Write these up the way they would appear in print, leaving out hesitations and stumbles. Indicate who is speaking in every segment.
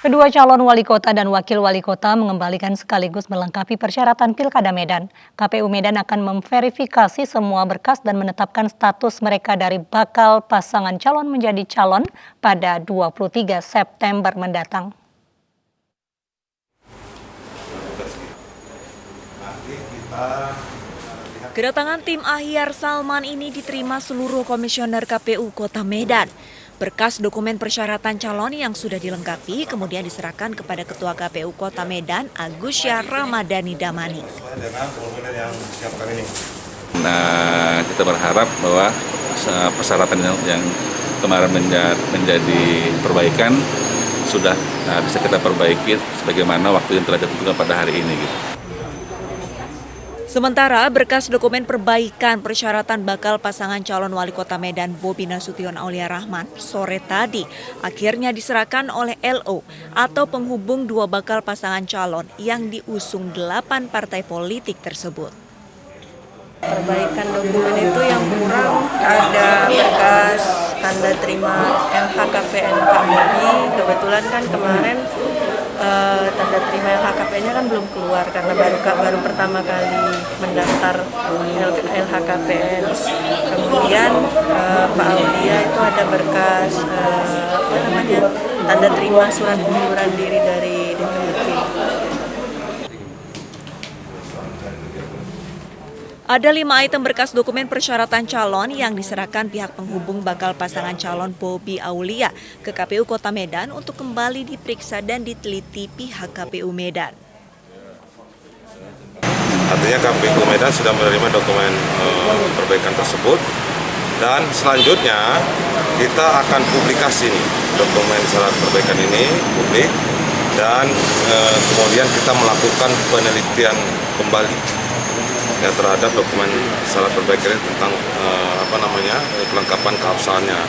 Speaker 1: Kedua calon wali kota dan wakil wali kota mengembalikan sekaligus melengkapi persyaratan Pilkada Medan. KPU Medan akan memverifikasi semua berkas dan menetapkan status mereka dari bakal pasangan calon menjadi calon pada 23 September mendatang.
Speaker 2: Kedatangan tim Ahyar Salman ini diterima seluruh komisioner KPU Kota Medan. Berkas dokumen persyaratan calon yang sudah dilengkapi kemudian diserahkan kepada Ketua KPU Kota Medan, Agusya Ramadhani Damani.
Speaker 3: Nah, kita berharap bahwa persyaratan yang kemarin menjadi perbaikan sudah bisa kita perbaiki sebagaimana waktu yang telah ditentukan pada hari ini.
Speaker 2: Sementara berkas dokumen perbaikan persyaratan bakal pasangan calon wali kota Medan Bobi Nasution Aulia Rahman sore tadi akhirnya diserahkan oleh LO atau penghubung dua bakal pasangan calon yang diusung 8 partai politik tersebut.
Speaker 4: Perbaikan dokumen itu yang kurang ada berkas tanda terima LHKPN Pak Bobi. Kebetulan kan kemarin tanda terima LHKPN-nya kan belum keluar karena baru pertama kali mendaftar LHKPN. Kemudian Pak Aulia itu ada berkas tanda terima surat pengunduran diri dari DPRD.
Speaker 2: Ada 5 item berkas dokumen persyaratan calon yang diserahkan pihak penghubung bakal pasangan calon Bobi Aulia ke KPU Kota Medan untuk kembali diperiksa dan diteliti pihak KPU Medan.
Speaker 5: Artinya KPU Medan sudah menerima dokumen perbaikan tersebut dan selanjutnya kita akan publikasi nih, dokumen syarat perbaikan ini publik dan kemudian kita melakukan penelitian kembali terhadap dokumen syarat perbaikan tentang kelengkapan keabsahannya.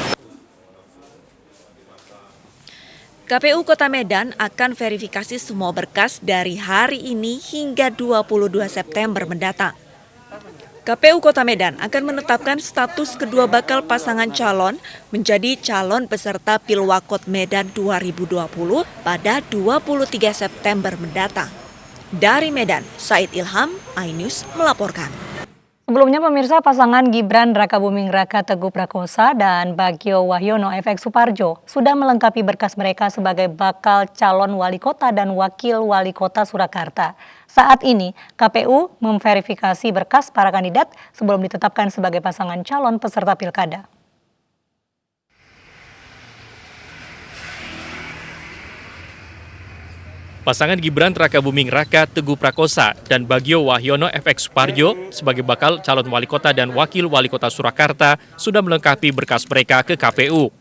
Speaker 2: KPU Kota Medan akan verifikasi semua berkas dari hari ini hingga 22 September mendatang. KPU Kota Medan akan menetapkan status kedua bakal pasangan calon menjadi calon peserta Pilwakot Medan 2020 pada 23 September mendatang. Dari Medan, Said Ilham, iNews melaporkan.
Speaker 1: Sebelumnya pemirsa, pasangan Gibran Rakabuming Raka Teguh Prakosa dan Bagio Wahyono FX Suparjo sudah melengkapi berkas mereka sebagai bakal calon wali kota dan wakil wali kota Surakarta. Saat ini KPU memverifikasi berkas para kandidat sebelum ditetapkan sebagai pasangan calon peserta pilkada.
Speaker 6: Pasangan Gibran Rakabuming Raka Teguh Prakosa dan Bagio Wahyono FX Suparjo sebagai bakal calon wali kota dan wakil wali kota Surakarta sudah melengkapi berkas mereka ke KPU.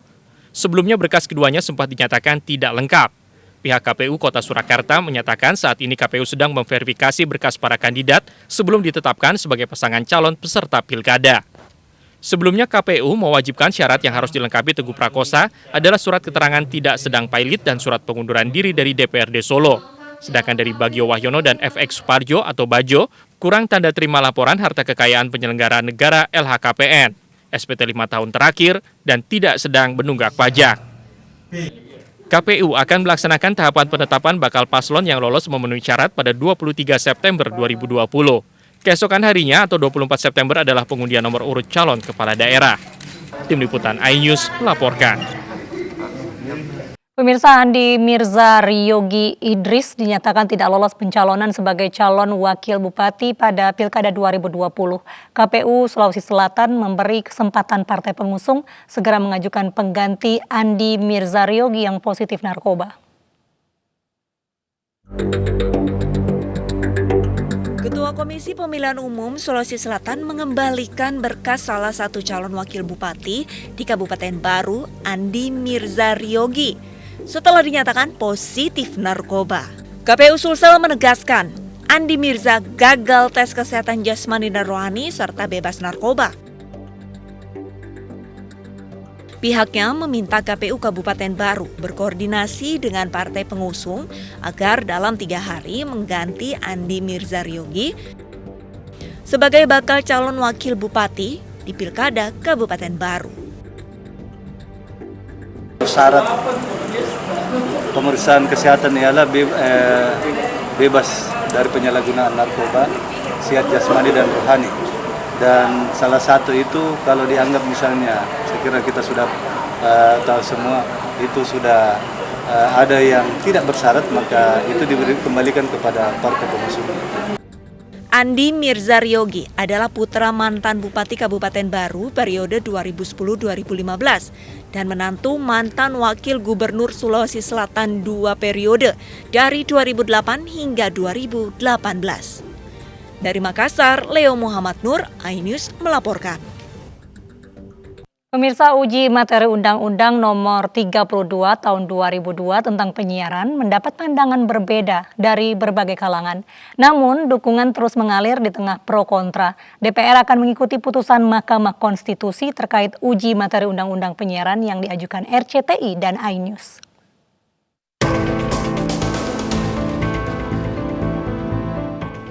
Speaker 6: Sebelumnya berkas keduanya sempat dinyatakan tidak lengkap. Pihak KPU Kota Surakarta menyatakan saat ini KPU sedang memverifikasi berkas para kandidat sebelum ditetapkan sebagai pasangan calon peserta pilkada. Sebelumnya KPU mewajibkan syarat yang harus dilengkapi Teguh Prakosa adalah surat keterangan tidak sedang pilot dan surat pengunduran diri dari DPRD Solo. Sedangkan dari Bagio Wahyono dan FX Suparjo atau Bajo, kurang tanda terima laporan harta kekayaan penyelenggara negara LHKPN, SPT 5 tahun terakhir, dan tidak sedang menunggak pajak. KPU akan melaksanakan tahapan penetapan bakal paslon yang lolos memenuhi syarat pada 23 September 2020. Keesokan harinya atau 24 September adalah pengundian nomor urut calon kepala daerah. Tim Liputan iNews melaporkan.
Speaker 1: Pemirsa, Andi Mirza Ryogi Idris dinyatakan tidak lolos pencalonan sebagai calon wakil bupati pada Pilkada 2020. KPU Sulawesi Selatan memberi kesempatan partai pengusung segera mengajukan pengganti Andi Mirza Ryogi yang positif narkoba.
Speaker 2: Ketua Komisi Pemilihan Umum Sulawesi Selatan mengembalikan berkas salah satu calon wakil bupati di Kabupaten Baru, Andi Mirza Ryogi, setelah dinyatakan positif narkoba. KPU Sulsel menegaskan, Andi Mirza gagal tes kesehatan jasmani dan rohani serta bebas narkoba. Pihaknya meminta KPU Kabupaten Baru berkoordinasi dengan partai pengusung agar dalam 3 hari mengganti Andi Mirza Ryogi sebagai bakal calon wakil bupati di Pilkada Kabupaten Baru.
Speaker 7: Syarat pemeriksaan kesehatan ialah bebas dari penyalahgunaan narkoba, sehat jasmani dan rohani. Dan salah satu itu kalau dianggap misalnya, saya kira kita sudah tahu semua, itu sudah ada yang tidak bersyarat, maka itu dikembalikan kepada partai pengusung.
Speaker 2: Andi Mirzaryogi adalah putra mantan Bupati Kabupaten Baru periode 2010-2015 dan menantu mantan Wakil Gubernur Sulawesi Selatan 2 periode dari 2008 hingga 2018. Dari Makassar, Leo Muhammad Nur, iNews melaporkan.
Speaker 1: Pemirsa, uji materi Undang-Undang Nomor 32 Tahun 2002 tentang penyiaran mendapat pandangan berbeda dari berbagai kalangan. Namun, dukungan terus mengalir di tengah pro kontra. DPR akan mengikuti putusan Mahkamah Konstitusi terkait uji materi Undang-Undang Penyiaran yang diajukan RCTI dan iNews.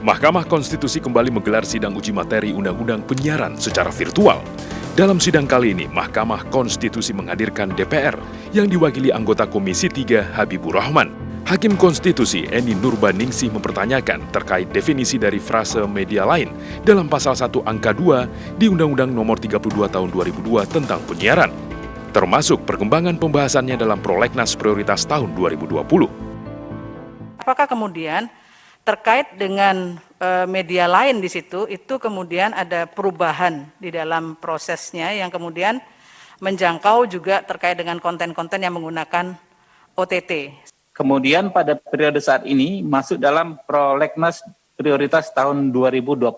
Speaker 8: Mahkamah Konstitusi kembali menggelar sidang uji materi Undang-Undang Penyiaran secara virtual. Dalam sidang kali ini, Mahkamah Konstitusi menghadirkan DPR yang diwakili anggota Komisi 3 Habibur Rahman. Hakim Konstitusi Eni Nurbaningsih mempertanyakan terkait definisi dari frase media lain dalam pasal 1 angka 2 di Undang-Undang Nomor 32 Tahun 2002 tentang penyiaran, termasuk perkembangan pembahasannya dalam Prolegnas Prioritas tahun 2020.
Speaker 9: Apakah kemudian terkait dengan media lain di situ, itu kemudian ada perubahan di dalam prosesnya yang kemudian menjangkau juga terkait dengan konten-konten yang menggunakan OTT.
Speaker 10: Kemudian pada periode saat ini masuk dalam Prolegnas Prioritas tahun 2020.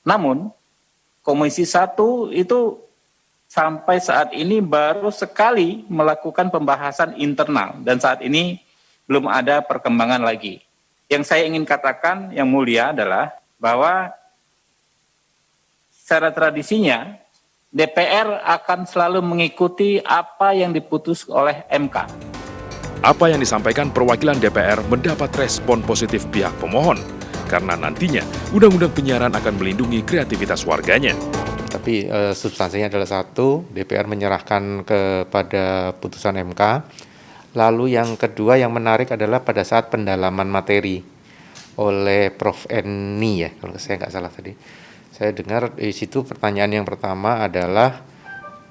Speaker 10: Namun, Komisi 1 itu sampai saat ini baru sekali melakukan pembahasan internal dan saat ini belum ada perkembangan lagi. Yang saya ingin katakan yang mulia adalah bahwa secara tradisinya DPR akan selalu mengikuti apa yang diputus oleh MK.
Speaker 8: Apa yang disampaikan perwakilan DPR mendapat respon positif pihak pemohon, karena nantinya Undang-Undang Penyiaran akan melindungi kreativitas warganya.
Speaker 11: Tapi substansinya adalah satu, DPR menyerahkan kepada putusan MK. Lalu yang kedua yang menarik adalah pada saat pendalaman materi oleh Prof. Eni ya, kalau saya nggak salah tadi. Saya dengar di situ pertanyaan yang pertama adalah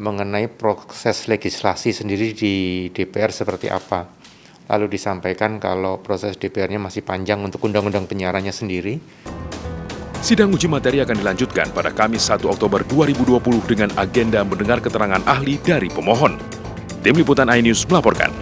Speaker 11: mengenai proses legislasi sendiri di DPR seperti apa. Lalu disampaikan kalau proses DPR-nya masih panjang untuk undang-undang penyiarannya sendiri.
Speaker 8: Sidang uji materi akan dilanjutkan pada Kamis 1 Oktober 2020 dengan agenda mendengar keterangan ahli dari pemohon. Tim Liputan iNews melaporkan.